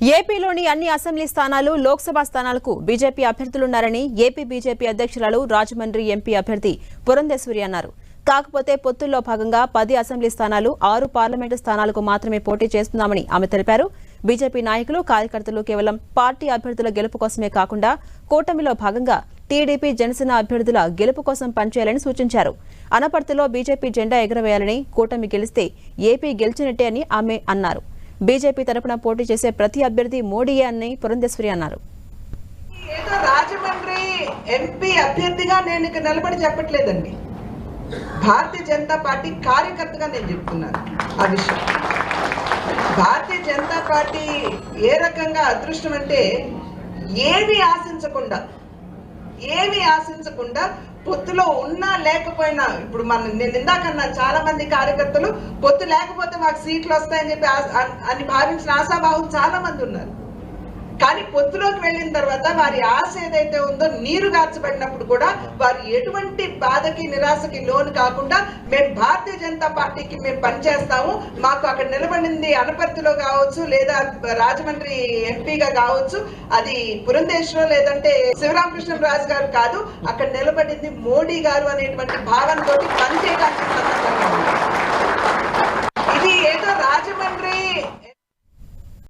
ఏపీలోని అన్ని అసెంబ్లీ స్థానాలు లోక్సభ స్థానాలకు బీజేపీ అభ్యర్థులున్నారని ఏపీ బీజేపీ అధ్యక్షురాలు రాజమండ్రి ఎంపీ అభ్యర్థి పురంధేశ్వరి అన్నారు. కాకపోతే పొత్తుల్లో భాగంగా 10 అసెంబ్లీ స్థానాలు 6 పార్లమెంటు స్థానాలకు మాత్రమే పోటీ చేస్తున్నామని ఆమె తెలిపారు. బీజేపీ నాయకులు కార్యకర్తలు కేవలం పార్టీ అభ్యర్థుల గెలుపు కోసమే కాకుండా కూటమిలో భాగంగా టీడీపీ జనసేన అభ్యర్థుల గెలుపు కోసం పనిచేయాలని సూచించారు. అనపర్తిలో బీజేపీ జెండా ఎగురవేయాలని, కూటమి గెలిస్తే ఏపీ గెలిచినట్టే అని ఆమె అన్నారు. బీజేపీ తరపున పోటీ చేసే ప్రతి అభ్యర్థి మోడీయే అని పురంధేశ్వరి అన్నారు. ఏదో రాజమండ్రి ఎంపీ అభ్యర్థిగా నేను ఇక్కడ నిలబడి చెప్పట్లేదండి. భారతీయ జనతా పార్టీ కార్యకర్తగా నేను చెప్తున్నాను. ఆ విషయం భారతీయ జనతా పార్టీ ఏ రకంగా అదృష్టం అంటే ఏమీ ఆశించకుండా పొత్తులో ఉన్నా లేకపోయినా, ఇప్పుడు నేను ఇందాకన్నా చాలా మంది కార్యకర్తలు పొత్తు లేకపోతే మాకు సీట్లు వస్తాయని చెప్పి అని భావించిన ఆశాభావం చాలా మంది ఉన్నారు. కానీ పొత్తులోకి వెళ్ళిన తర్వాత వారి ఆశ ఏదైతే ఉందో నీరు గార్చబడినప్పుడు కూడా వారు ఎటువంటి బాధకి నిరాశకి లోను కాకుండా మేము భారతీయ జనతా పార్టీకి మేము పనిచేస్తాము, మాకు అక్కడ నిలబడింది అనపర్తిలో కావచ్చు లేదా రాజమండ్రి ఎంపీగా కావచ్చు, అది పురంధేశ్వర లేదంటే శివరామకృష్ణరాజు గారు కాదు, అక్కడ నిలబడింది మోడీ గారు అనేటువంటి భావనతోటి పనిచేయడానికి సందర్భంగా ఉంది.